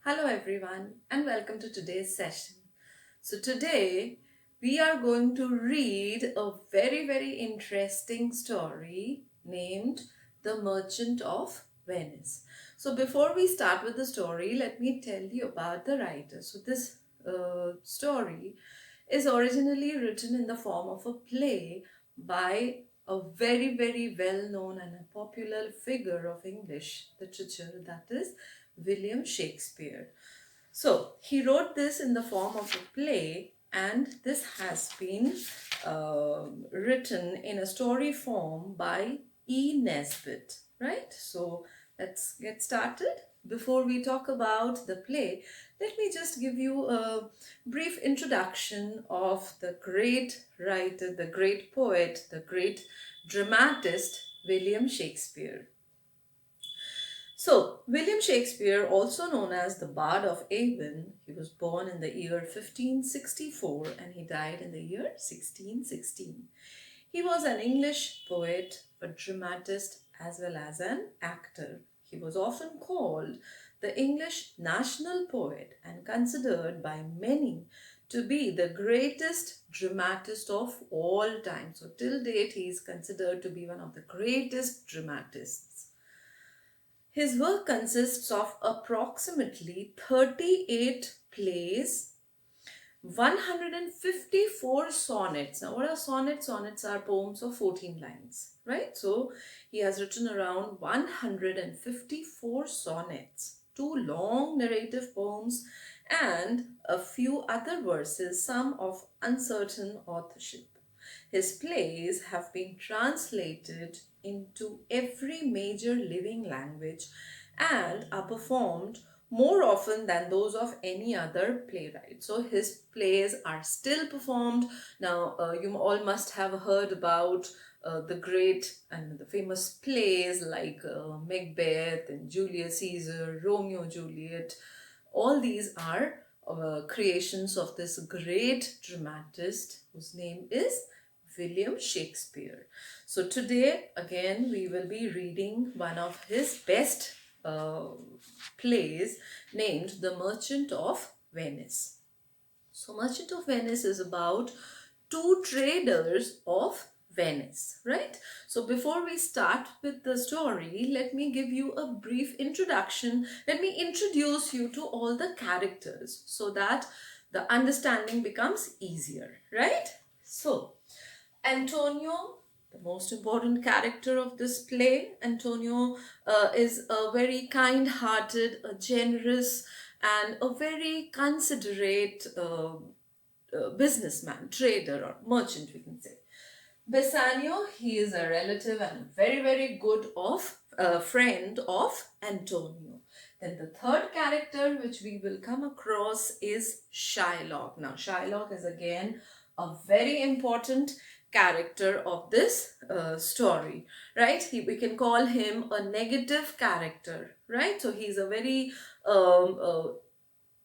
Hello everyone and welcome to today's session. So today we are going to read a very interesting story named The Merchant of Venice. So before we start with the story, let me tell you about the writer. So this story is originally written in the form of a play by a very well known and a popular figure of English literature, that is William Shakespeare. So he wrote this in the form of a play, and this has been written in a story form by E. Nesbit, right? So let's get started. Before we talk about the play, let me just give you a brief introduction of the great writer, the great poet, the great dramatist, William Shakespeare. So, William Shakespeare, also known as the Bard of Avon, he was born in the year 1564 and he died in the year 1616. He was an English poet, a dramatist, as well as an actor. He was often called the English national poet and considered by many to be the greatest dramatist of all time. So, till date, he is considered to be one of the greatest dramatists. His work consists of approximately 38 plays, 154 sonnets. Now, what are sonnets? Sonnets are poems of 14 lines, right? So, he has written around 154 sonnets, two long narrative poems, and a few other verses, some of uncertain authorship. His plays have been translated into every major living language and are performed more often than those of any other playwright. So his plays are still performed. Now, you all must have heard about the great and the famous plays like Macbeth and Julius Caesar, Romeo Juliet. All these are creations of this great dramatist whose name is William Shakespeare. So today again we will be reading one of his best plays named The Merchant of Venice. So Merchant of Venice is about two traders of Venice, right? So before we start with the story, let me give you a brief introduction. Let me introduce you to all the characters so that the understanding becomes easier, right? So Antonio, the most important character of this play. Antonio is a very kind-hearted, a generous, and a very considerate businessman, trader, or merchant, we can say. Bassanio, he is a relative and very good of friend of Antonio. Then the third character which we will come across is Shylock. Now Shylock is again a very important character of this story, right? We can call him a negative character, right? So he's a very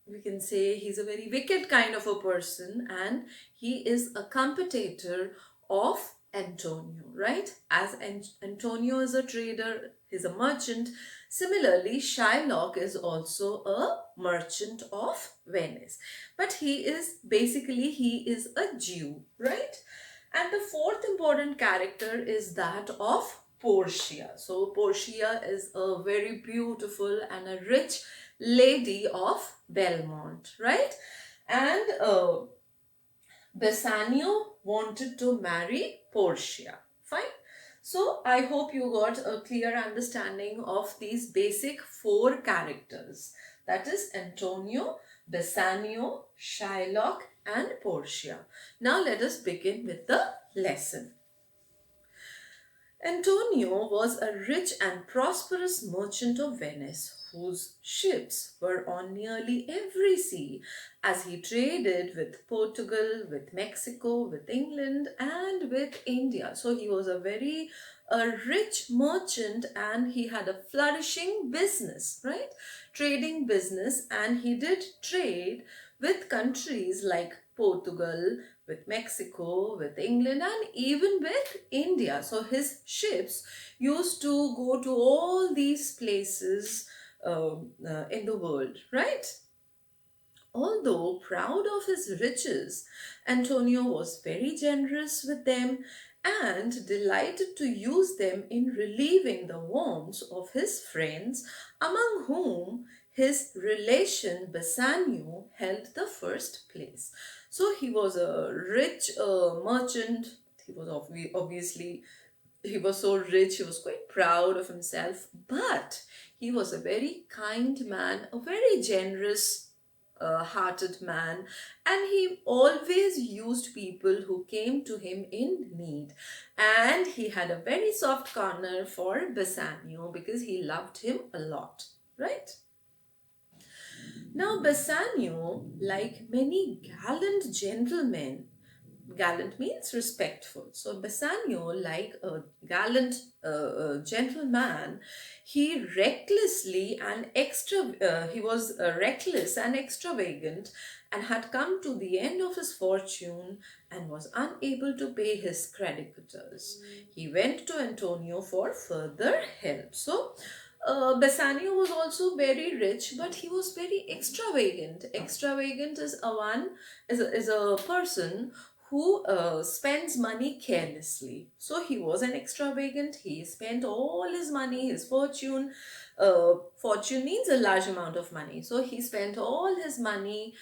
we can say he's a very wicked kind of a person, and he is a competitor of Antonio, right? As Antonio is a trader, he's a merchant. Similarly, Shylock is also a merchant of Venice. But he is a Jew, right? And the fourth important character is that of Portia. So Portia is a very beautiful and a rich lady of Belmont, right? And Bassanio wanted to marry Portia. Fine. So I hope you got a clear understanding of these basic four characters. That is Antonio, Bassanio, Shylock, and Portia. Now let us begin with the lesson. Antonio was a rich and prosperous merchant of Venice whose ships were on nearly every sea as he traded with Portugal, with Mexico, with England, and with India. So he was a rich merchant, and he had a flourishing business, right? Trading business, and he did trade with countries like Portugal, with Mexico, with England, and even with India. So his ships used to go to all these places in the world, right? Although proud of his riches, Antonio was very generous with them and delighted to use them in relieving the wants of his friends, among whom his relation Bassanio held the first place. So he was a rich merchant. He was obviously, he was so rich, he was quite proud of himself, but he was a very kind man, a very generous hearted man, and he always used people who came to him in need. And he had a very soft corner for Bassanio because he loved him a lot, right? Now, Bassanio, like many gallant gentlemen, gallant means respectful. So Bassanio, like a gallant gentleman, he was reckless and extravagant, and had come to the end of his fortune and was unable to pay his creditors. He went to Antonio for further help. So Bassanio was also very rich, but he was very extravagant. Extravagant is a person who spends money carelessly. So he was an extravagant. He spent all his money, his fortune. Fortune means a large amount of money. So he spent all his money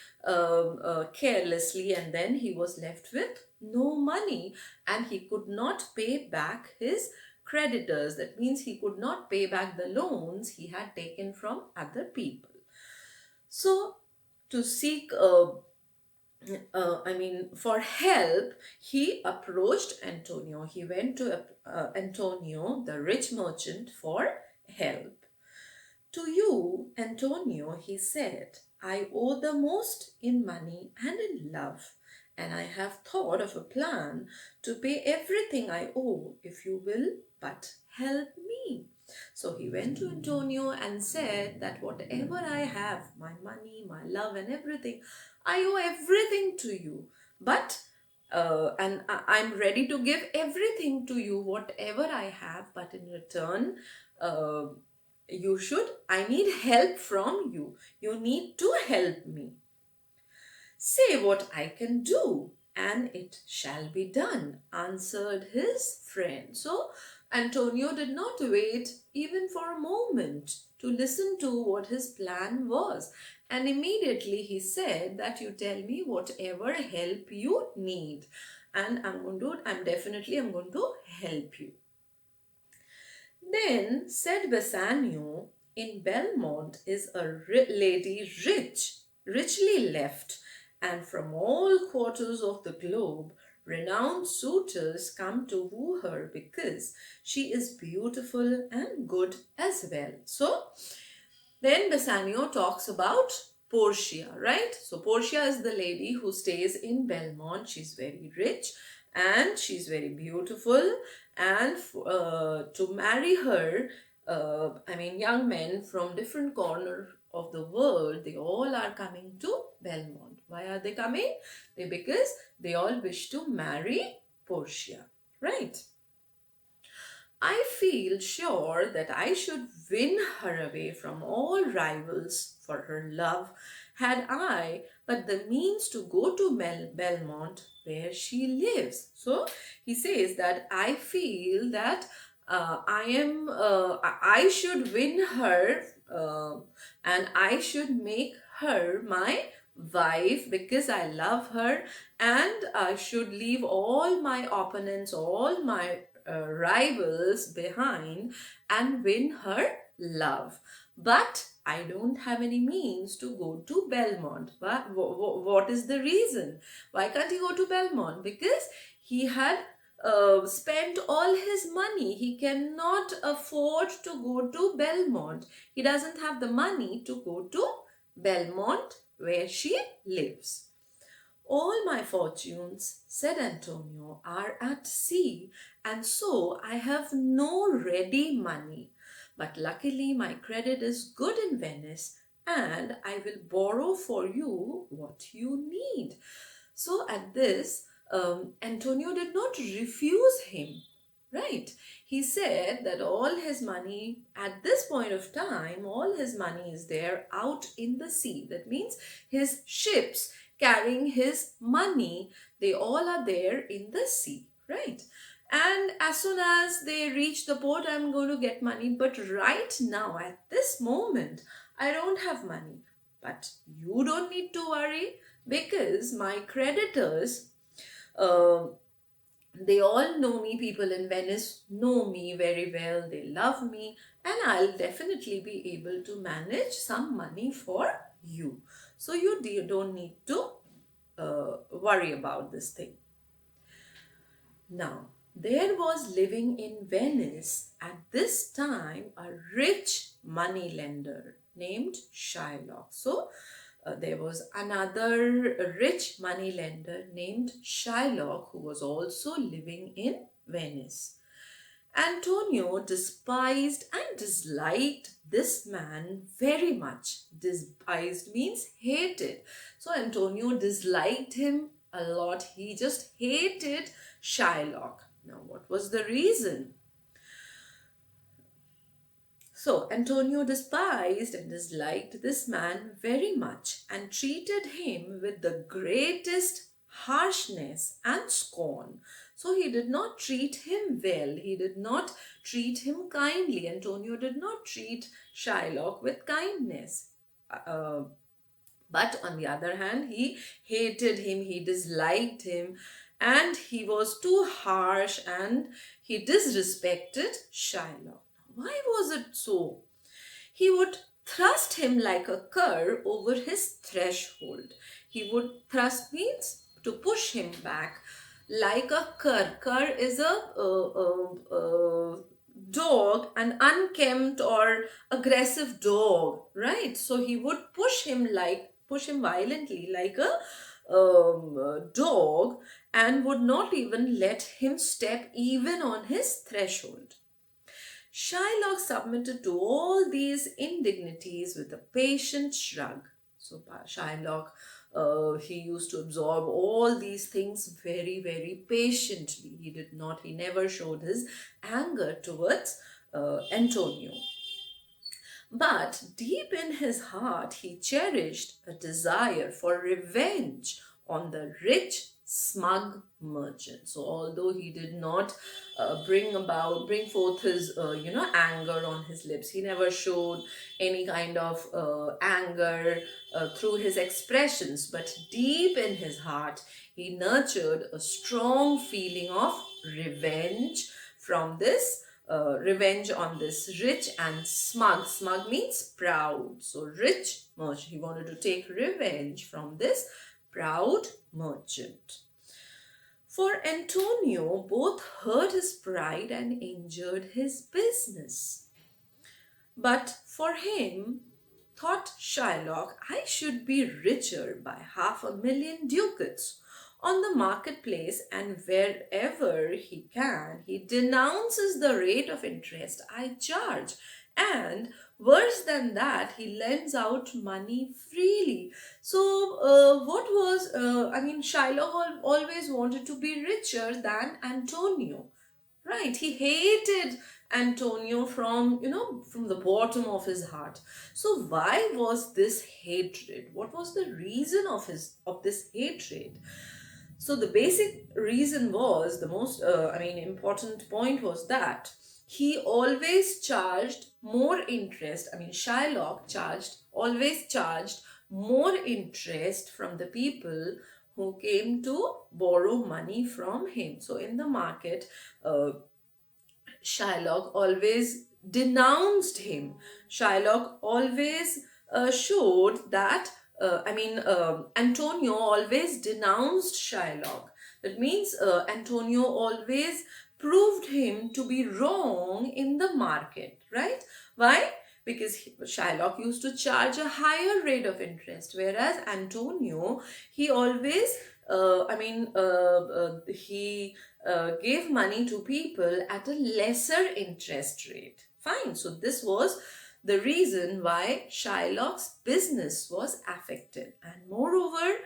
carelessly, and then he was left with no money, and he could not pay back his creditors. That means he could not pay back the loans he had taken from other people. So to seek for help, he approached Antonio. He went to Antonio, the rich merchant, for help. To you, Antonio, he said, I owe the most in money and in love, and I have thought of a plan to pay everything I owe if you will but help me. So he went to Antonio and said that whatever I have, my money, my love, and everything, I owe everything to you. But I'm ready to give everything to you, whatever I have, but in return, uh, I need help from you. You need to help me. Say what I can do, and it shall be done, answered his friend. So Antonio did not wait even for a moment to listen to what his plan was. And immediately he said that you tell me whatever help you need. And I'm going to help you. Then said Bassanio, in Belmont is a lady richly left, and from all quarters of the globe renowned suitors come to woo her because she is beautiful and good as well. So then Bassanio talks about Portia, right? So Portia is the lady who stays in Belmont. She's very rich and she's very beautiful, and to marry her, young men from different corners of the world, they all are coming to Belmont. Why are they coming? Because they all wish to marry Portia, right? I feel sure that I should win her away from all rivals for her love, had I but the means to go to Belmont where she lives. So he says that I feel that I should win her, and I should make her my wife because I love her, and I should leave all my opponents, all my rivals behind and win her love. But I don't have any means to go to Belmont. What is the reason? Why can't he go to Belmont? Because he had spent all his money. He cannot afford to go to Belmont. He doesn't have the money to go to Belmont where she lives. All my fortunes, said Antonio, are at sea, and so I have no ready money. But luckily my credit is good in Venice, and I will borrow for you what you need. So at this, Antonio did not refuse him. right? He said that all his money, at this point of time, all his money is there out in the sea. That means his ships carrying his money, they all are there in the sea, right? And as soon as they reach the port, I'm going to get money. But right now, at this moment, I don't have money. But you don't need to worry, because my creditors, uh, they all know me. People in Venice know me very well. They love me, and I'll definitely be able to manage some money for you. So you don't need to worry about this thing. Now, there was living in Venice at this time a rich moneylender named Shylock. So, there was another rich moneylender named Shylock who was also living in Venice. Antonio despised and disliked this man very much. Despised means hated. So Antonio disliked him a lot. He just hated Shylock. Now, what was the reason? So Antonio despised and disliked this man very much and treated him with the greatest harshness and scorn. So he did not treat him well. He did not treat him kindly. Antonio did not treat Shylock with kindness. Uh, but on the other hand, he hated him, he disliked him, and he was too harsh and he disrespected Shylock. Why was it so? He would thrust him like a cur over his threshold. He would thrust means to push him back like a cur. Cur is a dog, an unkempt or aggressive dog, right? So he would push him violently like a dog, and would not even let him step even on his threshold. Shylock submitted to all these indignities with a patient shrug. So Shylock, he used to absorb all these things very, very patiently. He never showed his anger towards Antonio. But deep in his heart, he cherished a desire for revenge on the rich, smug merchant. So although he did not bring forth his anger on his lips, he never showed any kind of anger through his expressions, but deep in his heart he nurtured a strong feeling of revenge from this revenge on this rich and smug. Smug means proud. So rich merchant, he wanted to take revenge from this proud merchant. For Antonio, both hurt his pride and injured his business. But for him, thought Shylock, I should be richer by 500,000 ducats. On the marketplace and wherever he can, he denounces the rate of interest I charge. And worse than that, he lends out money freely. So, Shylock always wanted to be richer than Antonio, right? He hated Antonio from the bottom of his heart. So why was this hatred? What was the reason of this hatred? So the basic reason was, the most important point was that he always charged more interest. Shylock always charged more interest from the people who came to borrow money from him. So in the market, Shylock always denounced him. Shylock always showed that, Antonio always denounced Shylock. That means Antonio always proved him to be wrong in the market, right? Why? Because Shylock used to charge a higher rate of interest, whereas Antonio, he always, he gave money to people at a lesser interest rate. Fine. So this was the reason why Shylock's business was affected. And moreover,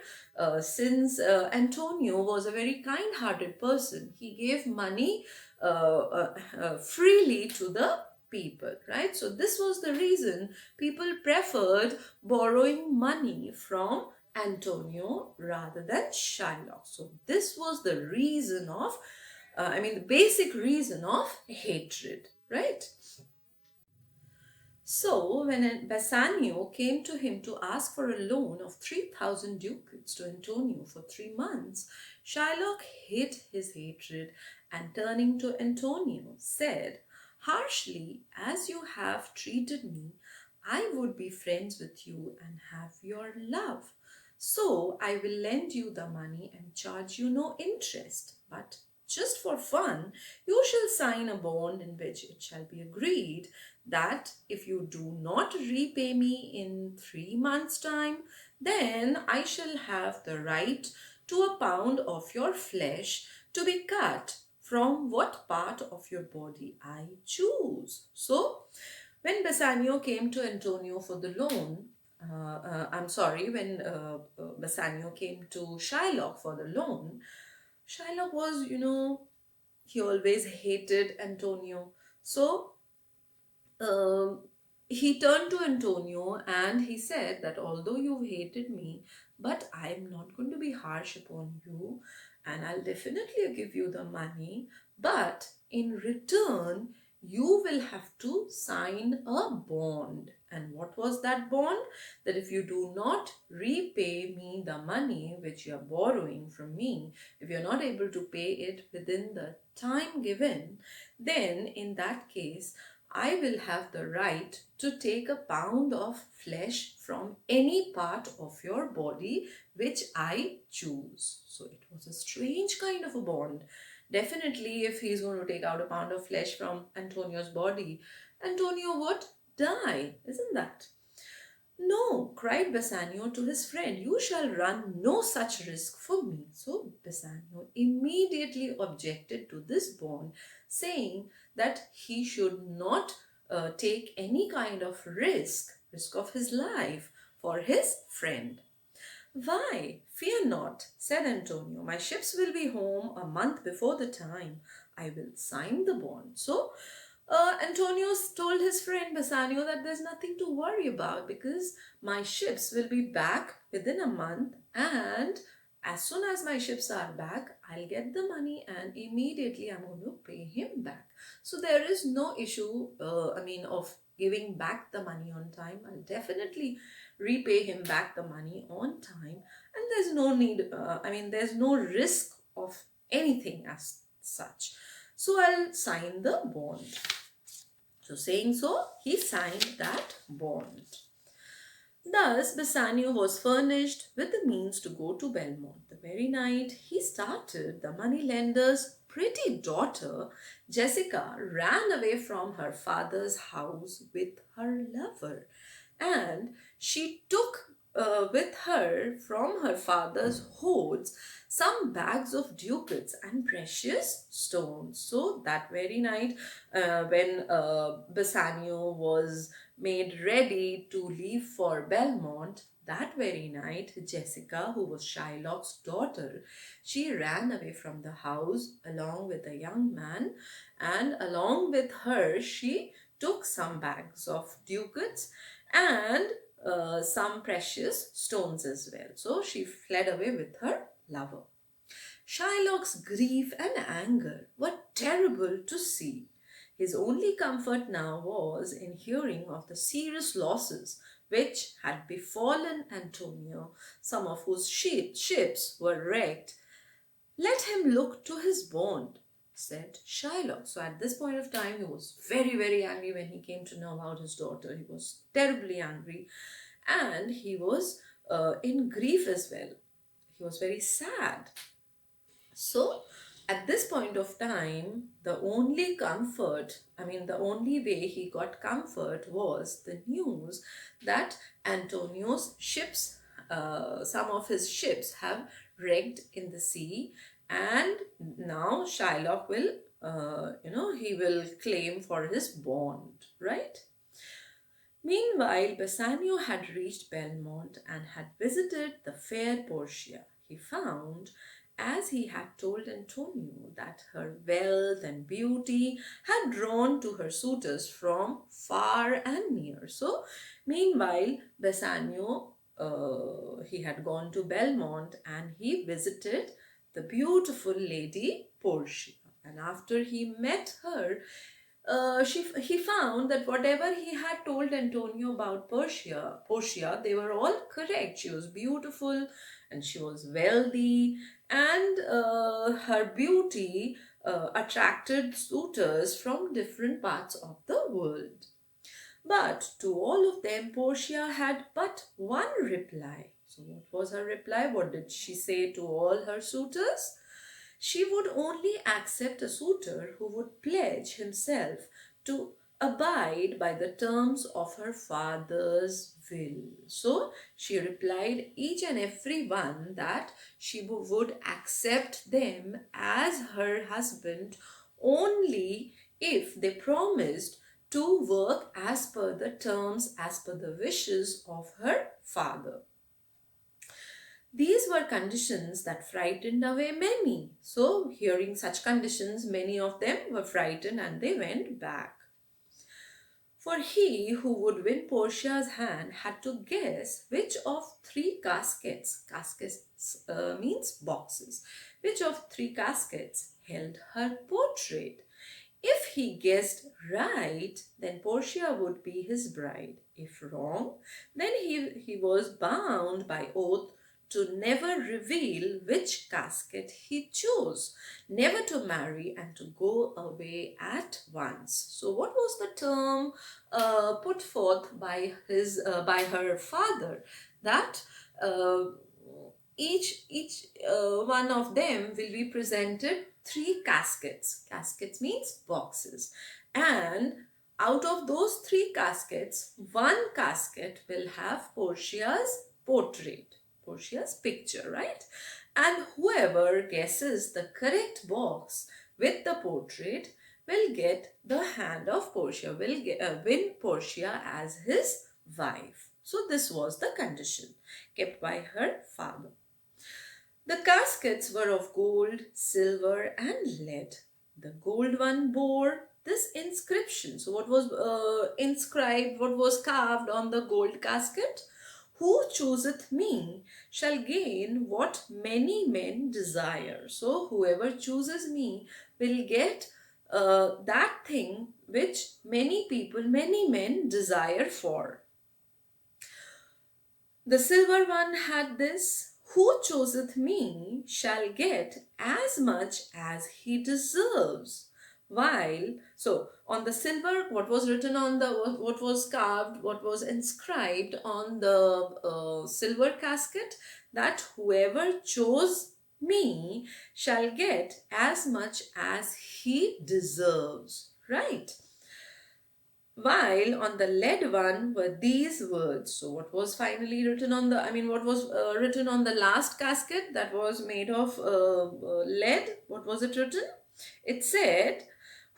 since Antonio was a very kind-hearted person, he gave money freely to the people, right? So this was the reason people preferred borrowing money from Antonio rather than Shylock. So this was the reason of, the basic reason of hatred, right? So, when Bassanio came to him to ask for a loan of 3,000 ducats to Antonio for 3 months, Shylock hid his hatred and turning to Antonio said, "Harshly as you have treated me, I would be friends with you and have your love. So, I will lend you the money and charge you no interest. But just for fun, you shall sign a bond in which it shall be agreed that if you do not repay me in 3 months' time, then I shall have the right to a pound of your flesh to be cut from what part of your body I choose." So, when Bassanio came to Antonio for the loan, when Bassanio came to Shylock for the loan, Shylock was, he always hated Antonio. So um, he turned to Antonio and he said that although you've hated me, but I'm not going to be harsh upon you and I'll definitely give you the money. But in return, you will have to sign a bond. And what was that bond? That if you do not repay me the money which you are borrowing from me, if you're not able to pay it within the time given, then in that case, I will have the right to take a pound of flesh from any part of your body which I choose. So it was a strange kind of a bond. Definitely, if he's going to take out a pound of flesh from Antonio's body, Antonio would die, isn't that? "No," cried Bassanio to his friend, "you shall run no such risk for me." So Bassanio immediately objected to this bond, saying that he should not take any kind of risk of his life for his friend. "Why, fear not," said Antonio. "My ships will be home a month before the time. I will sign the bond." So Antonio told his friend Bassanio that there's nothing to worry about because my ships will be back within a month, and as soon as my ships are back, I'll get the money and immediately I'm going to pay him back. So there is no issue, of giving back the money on time. I'll definitely repay him back the money on time, and there's no need, there's no risk of anything as such. So I'll sign the bond. So saying so, he signed that bond. Thus, Bassanio was furnished with the means to go to Belmont. The very night he started, the moneylender's pretty daughter, Jessica, ran away from her father's house with her lover, and she took with her from her father's hoards some bags of ducats and precious stones. So that very night, when Bassanio was made ready to leave for Belmont, that very night, Jessica, who was Shylock's daughter, she ran away from the house along with a young man, and along with her, she took some bags of ducats and some precious stones as well. So she fled away with her lover. Shylock's grief and anger were terrible to see. His only comfort now was in hearing of the serious losses which had befallen Antonio, some of whose ships were wrecked. "Let him look to his bond," said Shylock. So at this point of time, he was very, very angry when he came to know about his daughter. He was terribly angry and he was in grief as well. He was very sad. So at this point of time, the only the only way he got comfort was the news that Antonio's ships, some of his ships have wrecked in the sea, and now Shylock will, he will claim for his bond, right? Meanwhile, Bassanio had reached Belmont and had visited the fair Portia. He found as he had told Antonio that her wealth and beauty had drawn to her suitors from far and near. So, meanwhile, Bassanio, he had gone to Belmont and he visited the beautiful lady Portia. And after he met her, he found that whatever he had told Antonio about Portia, they were all correct. She was beautiful and she was wealthy, and her beauty attracted suitors from different parts of the world. But to all of them, Portia had but one reply. So, what was her reply? What did she say to all her suitors? She would only accept a suitor who would pledge himself to abide by the terms of her father's will. So she replied each and every one that she would accept them as her husband only if they promised to work as per the terms, as per the wishes of her father. These were conditions that frightened away many. So, hearing such conditions, many of them were frightened and they went back. For he who would win Portia's hand had to guess which of three caskets means boxes, which of three caskets held her portrait. If he guessed right, then Portia would be his bride. If wrong, then he was bound by oath to never reveal which casket he chose, never to marry and to go away at once. So what was the term put forth by her father? That each one of them will be presented three caskets. Caskets means boxes. And out of those three caskets, one casket will have Portia's portrait, Portia's picture, right? And whoever guesses the correct box with the portrait will get the hand of Portia, will win Portia as his wife. So this was the condition kept by her father. The caskets were of gold, silver, and lead. The gold one bore this inscription. So, what was inscribed, what was carved on the gold casket? Who chooseth me shall gain what many men desire. So, whoever chooses me will get that thing which many people, many men desire for. The silver one had this: who chooseth me shall get as much as he deserves. While, so on the silver, what was written on the, what was carved, what was inscribed on the silver casket, that whoever chose me shall get as much as he deserves, right? While on the lead one were these words. So what was finally written on the, what was written on the last casket that was made of lead? What was it written? It said,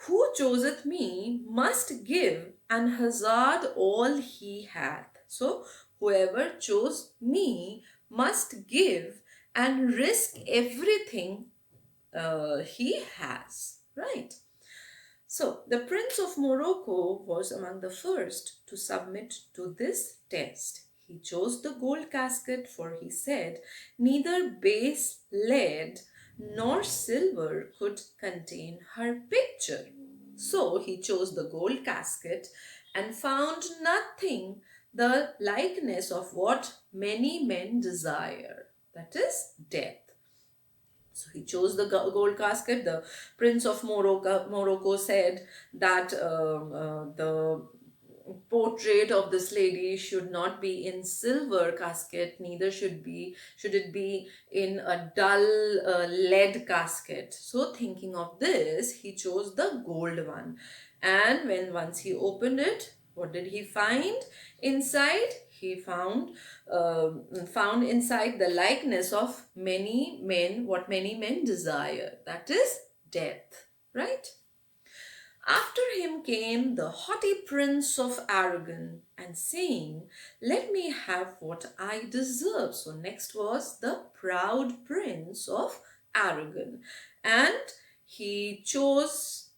who chooseth me must give and hazard all he hath. So whoever chose me must give and risk everything he has, right? So, the Prince of Morocco was among the first to submit to this test. He chose the gold casket, for he said, neither base lead nor silver could contain her picture. So, he chose the gold casket and found nothing the likeness of what many men desire, that is, death. So he chose the gold casket. The Prince of Morocco said that the portrait of this lady should not be in silver casket, neither should it be in a dull lead casket. So thinking of this, he chose the gold one. And when once he opened it, what did he find inside? He found inside the likeness of many men, what many men desire, that is death, right? After him came the haughty Prince of Aragon, and saying, let me have what I deserve. So next was the proud Prince of arrogant. And he chose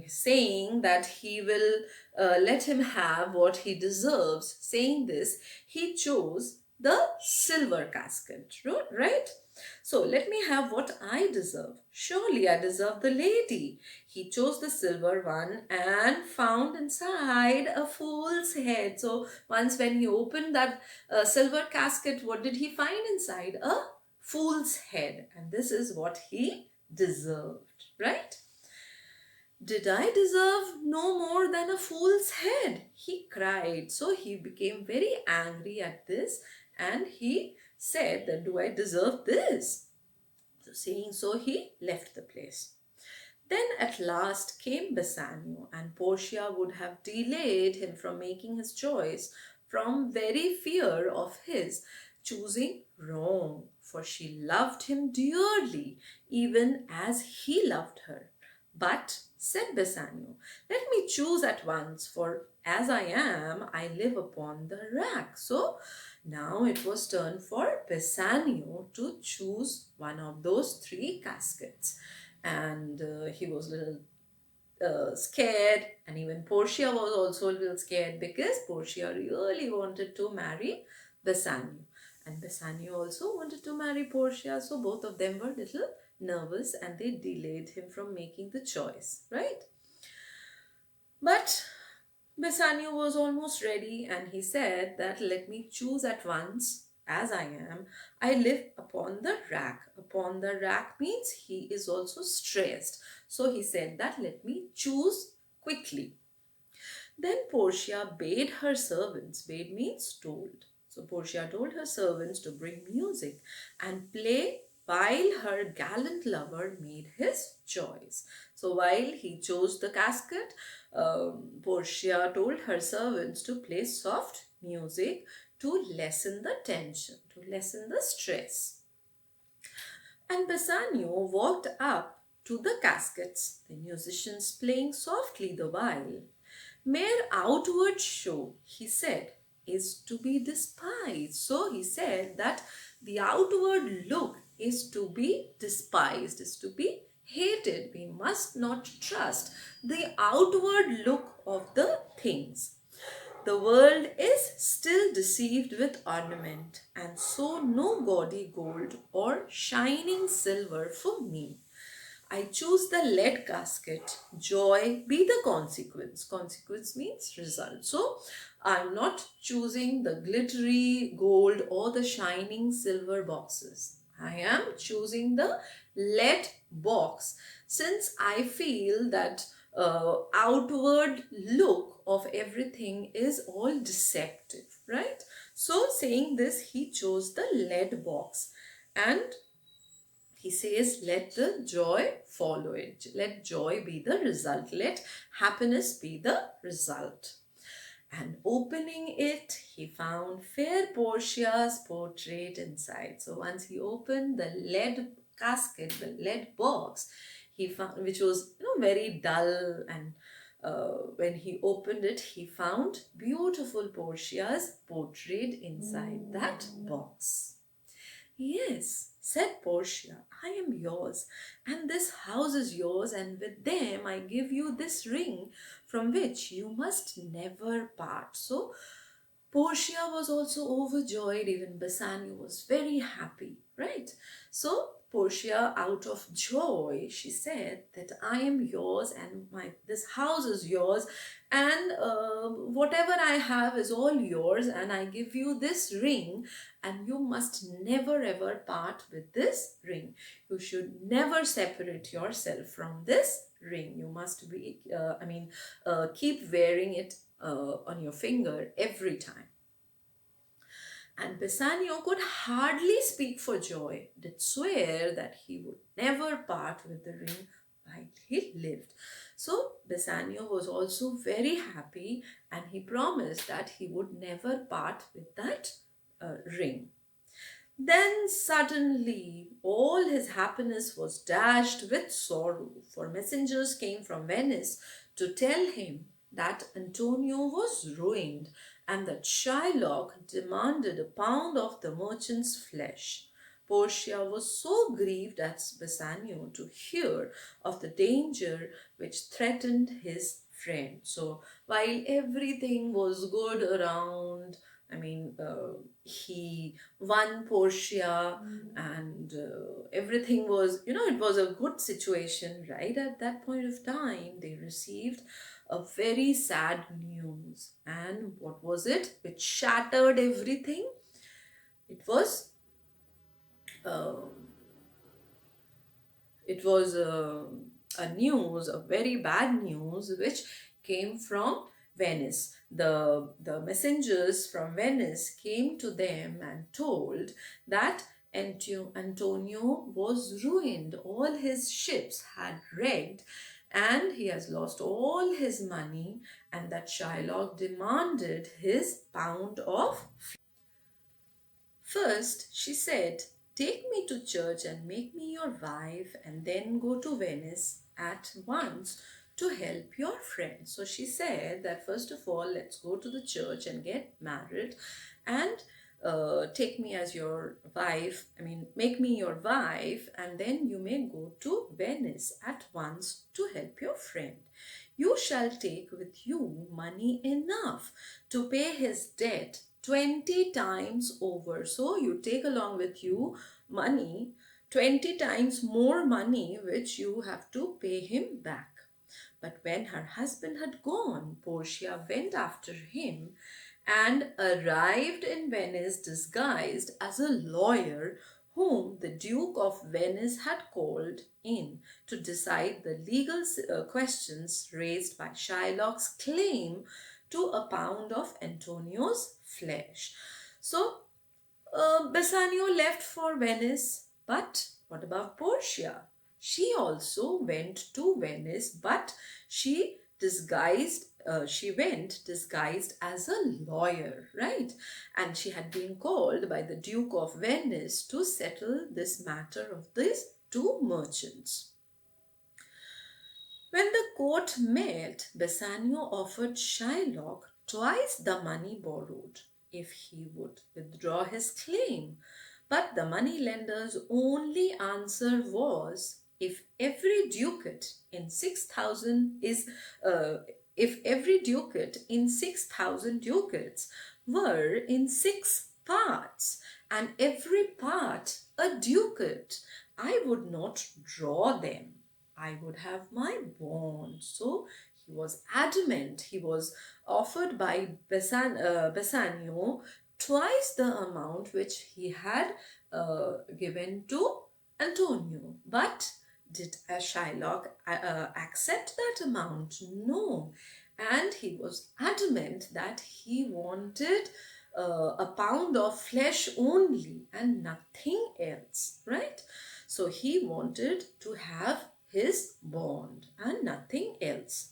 saying that he will let him have what he deserves. Saying this, he chose the silver casket, right? So let me have what I deserve. Surely I deserve the lady. He chose the silver one and found inside a fool's head. So once when he opened that silver casket, what did he find inside? A fool's head. And this is what he deserved, right? Did I deserve no more than a fool's head? He cried. So he became very angry at this and he said that, do I deserve this? So saying so, he left the place. Then at last came Bassanio, and Portia would have delayed him from making his choice from very fear of his choosing wrong, for she loved him dearly, even as he loved her. But, said Bassanio, let me choose at once, for as I am, I live upon the rack. So, now it was turn for Bassanio to choose one of those three caskets. And he was a little scared, and even Portia was also a little scared because Portia really wanted to marry Bassanio. And Bassanio also wanted to marry Portia, so both of them were a little nervous and they delayed him from making the choice, right? But Bassanio was almost ready and he said that let me choose at once as I am. I live upon the rack. Upon the rack means he is also stressed. So he said that let me choose quickly. Then Portia bade her servants, bade means told. So Portia told her servants to bring music and play while her gallant lover made his choice. So while he chose the casket, Portia told her servants to play soft music to lessen the tension, to lessen the stress. And Bassanio walked up to the caskets, the musicians playing softly the while. Mere outward show, he said, is to be despised. So he said that the outward look is to be despised, is to be hated. We must not trust the outward look of the things. The world is still deceived with ornament, and so no gaudy gold or shining silver for me. I choose the lead casket. Joy be the consequence. Consequence means result. So I'm not choosing the glittery gold or the shining silver boxes. I am choosing the lead box since I feel that outward look of everything is all deceptive, right? So saying this, he chose the lead box and he says, let the joy follow it. Let joy be the result. Let happiness be the result. And opening it, he found fair Portia's portrait inside. So once he opened the lead casket, the lead box, he found, which was very dull, and when he opened it, he found beautiful Portia's portrait inside that box. Yes, said Portia, I am yours, and this house is yours, and with them I give you this ring from which you must never part. So Portia was also overjoyed, even Bassanio was very happy, right? So Portia, out of joy, she said that I am yours and this house is yours, and whatever I have is all yours, and I give you this ring, and you must never ever part with this ring. You should never separate yourself from this ring. You must be, keep wearing it on your finger every time. And Bassanio could hardly speak for joy, did swear that he would never part with the ring while he lived. So Bassanio was also very happy and he promised that he would never part with that ring. Then suddenly all his happiness was dashed with sorrow, for messengers came from Venice to tell him that Antonio was ruined and that Shylock demanded a pound of the merchant's flesh. Portia was so grieved at Bassanio to hear of the danger which threatened his friend. So while everything was good around, he won Portia, and everything was, it was a good situation. Right at that point of time, they received a very sad news. And what was it which shattered everything? It was um it was a news, a very bad news, which came from Venice. The messengers from Venice came to them and told that Antonio was ruined. All his ships had wrecked, and he has lost all his money, and that Shylock demanded his pound of. First, she said, "Take me to church and make me your wife, and then go to Venice at once to help your friend." So she said that first of all, let's go to the church and get married, and take me as your wife, make me your wife, and then you may go to Venice at once to help your friend. You shall take with you money enough to pay his debt 20 times over. So you take along with you money, 20 times more money, which you have to pay him back. But when her husband had gone, Portia went after him and arrived in Venice disguised as a lawyer whom the Duke of Venice had called in to decide the legal questions raised by Shylock's claim to a pound of Antonio's flesh. So Bassanio left for Venice, but what about Portia? She also went to Venice, but she went disguised as a lawyer, right? And she had been called by the Duke of Venice to settle this matter of these two merchants. When the court met, Bassanio offered Shylock twice the money borrowed if he would withdraw his claim. But the moneylender's only answer was, if every ducat in 6,000 is if every ducat in 6,000 ducats were in 6 parts, and every part a ducat, I would not draw them. I would have my bond. So he was adamant. He was offered by Bassanio twice the amount which he had given to Antonio. But did Shylock accept that amount? No. And he was adamant that he wanted a pound of flesh only and nothing else, right? So he wanted to have his bond and nothing else.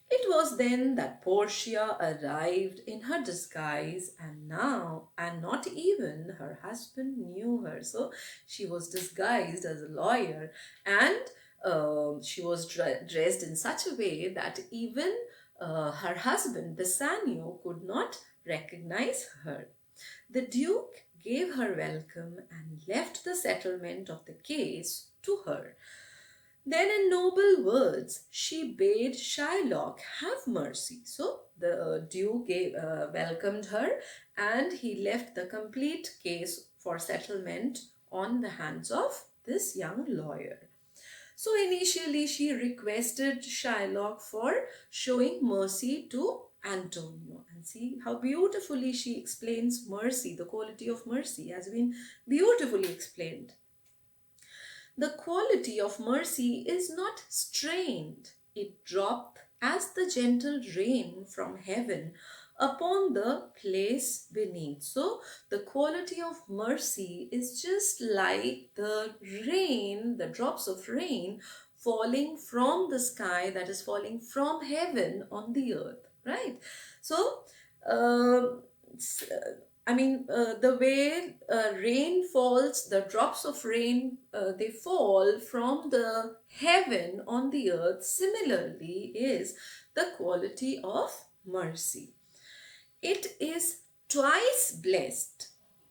It was then that Portia arrived in her disguise, and not even her husband knew her. So she was disguised as a lawyer, and she was dressed in such a way that even her husband Bassanio could not recognize her. The Duke gave her welcome and left the settlement of the case to her. Then in noble words, she bade Shylock have mercy. So the Duke welcomed her, and he left the complete case for settlement on the hands of this young lawyer. So initially she requested Shylock for showing mercy to Antonio. And see how beautifully she explains mercy. The quality of mercy has been beautifully explained. The quality of mercy is not strained. It dropped as the gentle rain from heaven upon the place beneath. So the quality of mercy is just like the rain, the drops of rain falling from the sky, that is falling from heaven on the earth, right? So the way rain falls, the drops of rain, they fall from the heaven on the earth, similarly is the quality of mercy. It is twice blessed.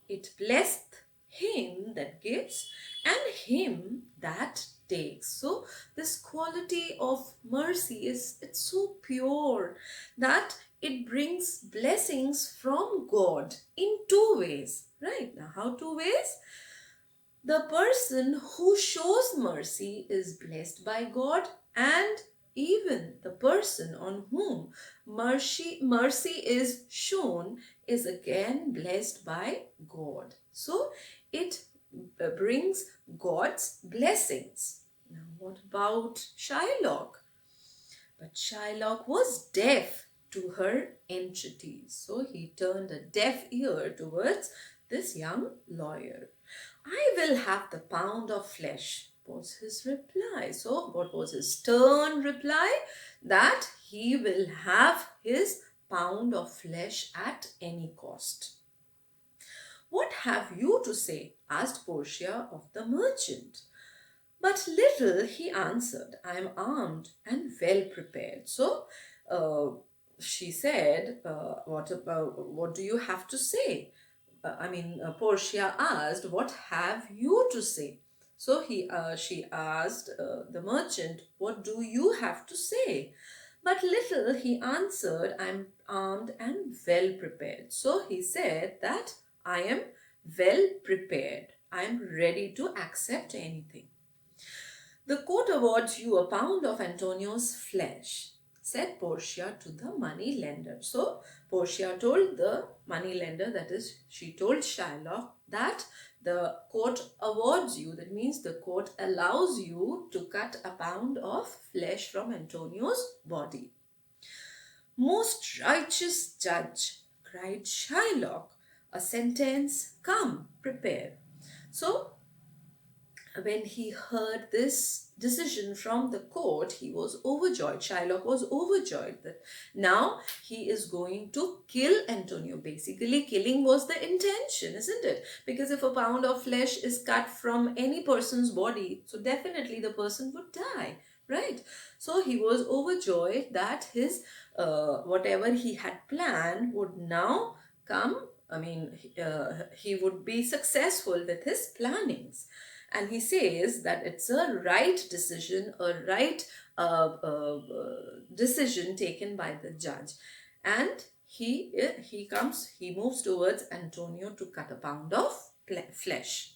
It blessed him that gives and him that takes. So this quality of mercy is, it's so pure that it brings blessings from God in two ways. Right? Now, how two ways? The person who shows mercy is blessed by God, and even the person on whom mercy is shown is again blessed by God. So it brings God's blessings. Now, what about Shylock? But Shylock was deaf to her entreaties, so he turned a deaf ear towards this young lawyer. I will have the pound of flesh, was his reply. So, what was his stern reply? That he will have his pound of flesh at any cost. What have you to say? Asked Portia of the merchant. But little, he answered, I am armed and well prepared. So, she said, what do you have to say? Portia asked, what have you to say? So she asked the merchant, what do you have to say? But little, he answered, I'm armed and well prepared. So he said that I am well prepared. I'm ready to accept anything. The court awards you a pound of Antonio's flesh, said Portia to the money lender. So Portia told the money lender, that is, she told Shylock, that the court awards you, that means the court allows you to cut a pound of flesh from Antonio's body. Most righteous judge, cried Shylock, a sentence, come, prepare. So when he heard this decision from the court, he was overjoyed. Shylock was overjoyed that now he is going to kill Antonio. Basically, killing was the intention, isn't it? Because if a pound of flesh is cut from any person's body, so definitely the person would die, right? So he was overjoyed that his whatever he had planned would now come. He would be successful with his plannings. And he says that it's a right decision, a right decision taken by the judge. And he moves towards Antonio to cut a pound of flesh.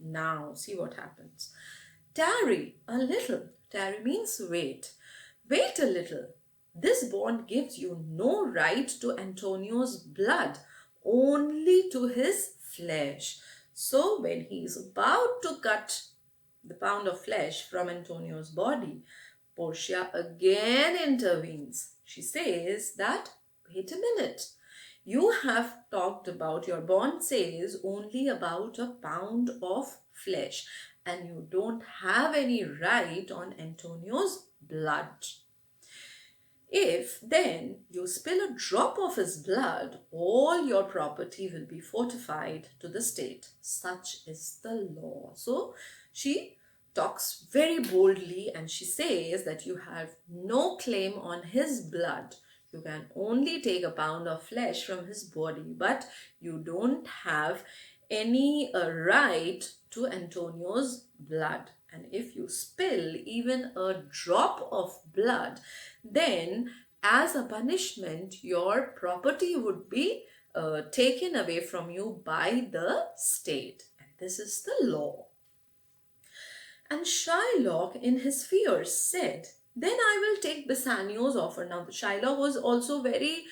Now, see what happens. Tarry a little. Tarry means wait. Wait a little. This bond gives you no right to Antonio's blood, only to his flesh. So when he is about to cut the pound of flesh from Antonio's body, Portia again intervenes. She says that, wait a minute, you have talked about, your bond says only about a pound of flesh, and you don't have any right on Antonio's blood. If then you spill a drop of his blood, all your property will be fortified to the state. Such is the law. So she talks very boldly and she says that you have no claim on his blood. You can only take a pound of flesh from his body, but you don't have any right to Antonio's blood. And if you spill even a drop of blood, then as a punishment, your property would be taken away from you by the state. And this is the law. And Shylock, in his fears, said, then I will take Bassanio's offer. Now, Shylock was also very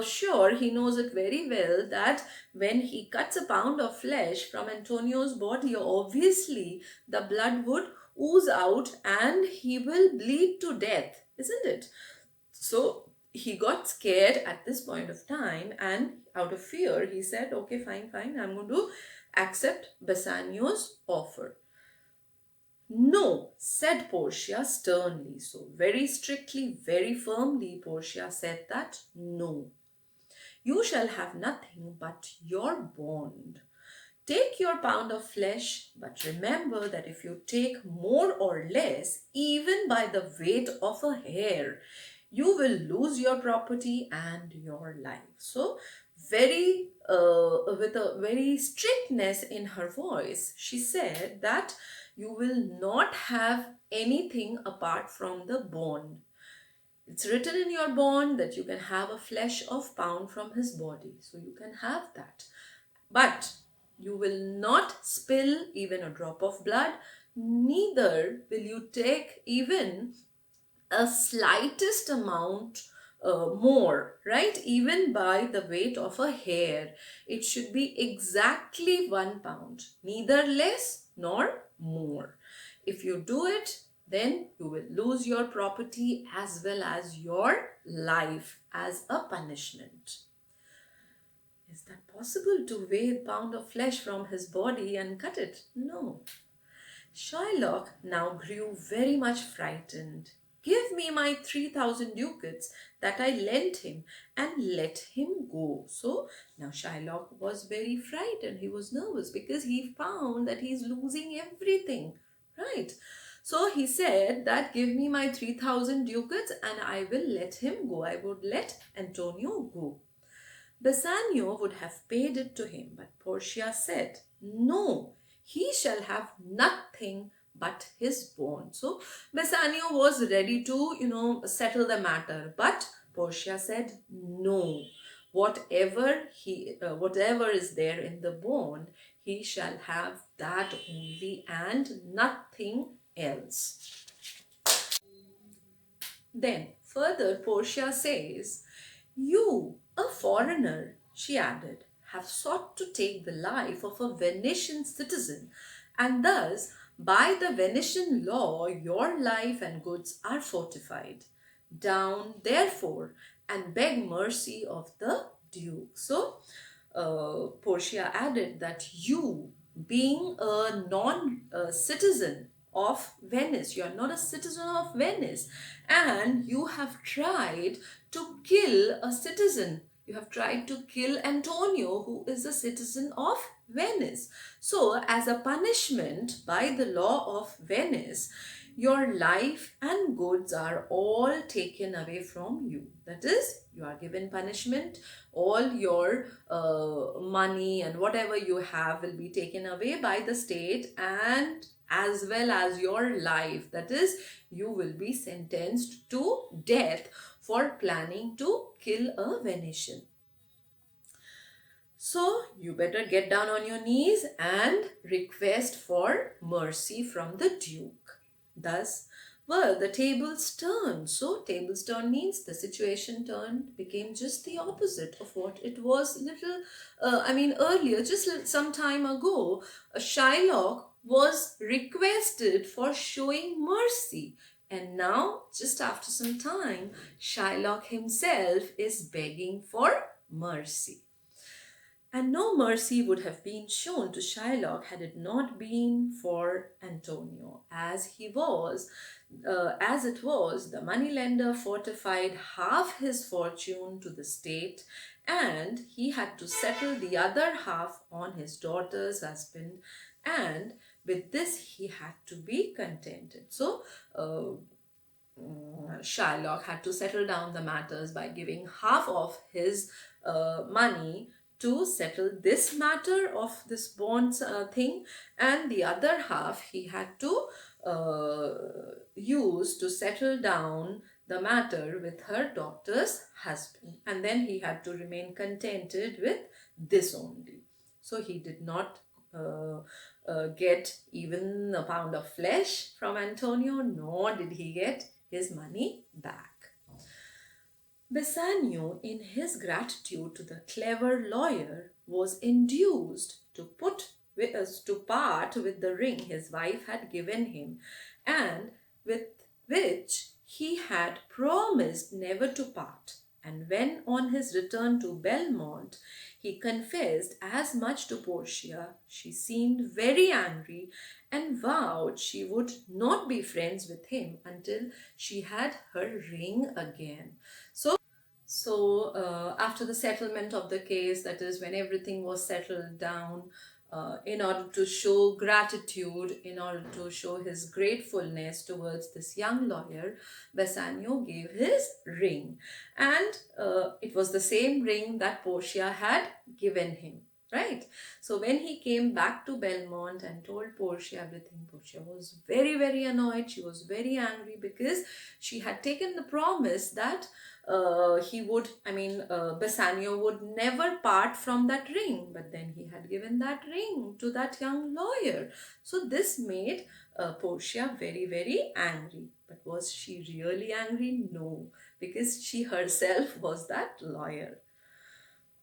sure, he knows it very well, that when he cuts a pound of flesh from Antonio's body, obviously the blood would ooze out and he will bleed to death, isn't it? So he got scared at this point of time, and out of fear, he said, okay, fine, I'm going to accept Bassanio's offer. No, said Portia sternly. So very strictly, very firmly, Portia said that no. You shall have nothing but your bond. Take your pound of flesh, but remember that if you take more or less, even by the weight of a hair, you will lose your property and your life. So very with a very strictness in her voice. She said that you will not have anything apart from the bond. It's written in your bond that you can have a flesh of pound from his body, so you can have that. But you will not spill even a drop of blood, neither will you take even a slightest amount more, right? Even by the weight of a hair. It should be exactly 1 pound, neither less nor more. If you do it, then you will lose your property as well as your life as a punishment. Is that possible, to weigh a pound of flesh from his body and cut it? No. Shylock now grew very much frightened. Give me my 3,000 ducats that I lent him and let him go. So now Shylock was very frightened. He was nervous because he found that he's losing everything, right? So he said that give me my 3,000 ducats and I will let him go. I would let Antonio go. Bassanio would have paid it to him, but Portia said, no, he shall have nothing but his bond. So Bassanio was ready to, settle the matter, but Portia said, no, whatever is there in the bond, he shall have that only and nothing else. Then further Portia says, you, a foreigner, she added, have sought to take the life of a Venetian citizen, and thus, by the Venetian law, your life and goods are fortified. Down, therefore, and beg mercy of the Duke. So, Portia added that you, being a non-citizen of Venice, you are not a citizen of Venice, and you have tried to kill a citizen. You have tried to kill Antonio, who is a citizen of Venice. So, as a punishment by the law of Venice, your life and goods are all taken away from you. That is, you are given punishment. All your money and whatever you have will be taken away by the state, and as well as your life. That is, you will be sentenced to death for planning to kill a Venetian. So you better get down on your knees and request for mercy from the Duke. Thus, well, the tables turned. So tables turned means the situation turned, became just the opposite of what it was earlier, just some time ago. Shylock was requested for showing mercy. And now, just after some time, Shylock himself is begging for mercy. And no mercy would have been shown to Shylock had it not been for Antonio. As it was, the moneylender fortified half his fortune to the state, and he had to settle the other half on his daughter's husband, and with this he had to be contented. So, Shylock had to settle down the matters by giving half of his money to settle this matter of this bonds thing, and the other half he had to use to settle down the matter with her daughter's husband, and then he had to remain contented with this only. So he did not get even a pound of flesh from Antonio, nor did he get his money back. Bassanio, in his gratitude to the clever lawyer, was induced to part with the ring his wife had given him, and with which he had promised never to part. And when on his return to Belmont, he confessed as much to Portia, she seemed very angry and vowed she would not be friends with him until she had her ring again. So after the settlement of the case, that is when everything was settled down, in order to show gratitude, in order to show his gratefulness towards this young lawyer, Bassanio gave his ring. And it was the same ring that Portia had given him, right? So when he came back to Belmont and told Portia everything, Portia was very, very annoyed. She was very angry because she had taken the promise that Bassanio would never part from that ring, but then he had given that ring to that young lawyer. So this made Portia very, very angry. But was she really angry? No, because she herself was that lawyer.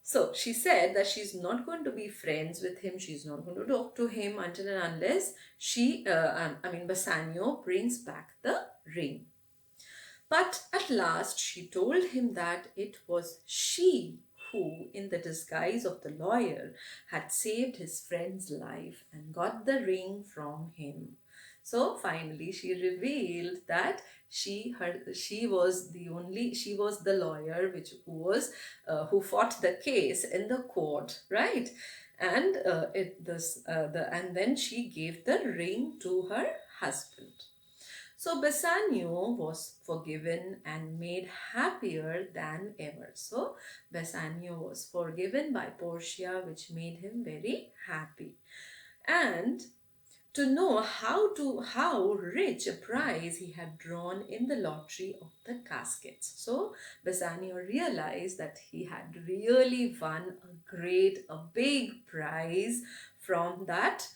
So she said that she's not going to be friends with him. She's not going to talk to him until and unless Bassanio brings back the ring. But at last she told him that it was she who, in the disguise of the lawyer, had saved his friend's life and got the ring from him. So finally she revealed that she was the lawyer who fought the case in the court, right? And and then she gave the ring to her husband. So Bassanio was forgiven and made happier than ever. So Bassanio was forgiven by Portia, which made him very happy. And to know how rich a prize he had drawn in the lottery of the caskets. So Bassanio realized that he had really won a big prize from that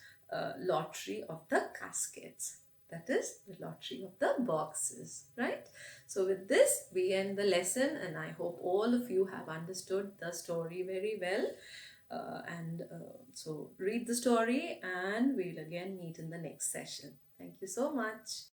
lottery of the caskets. That is the lottery of the boxes, right? So with this, we end the lesson, and I hope all of you have understood the story very well. So read the story, and we'll again meet in the next session. Thank you so much.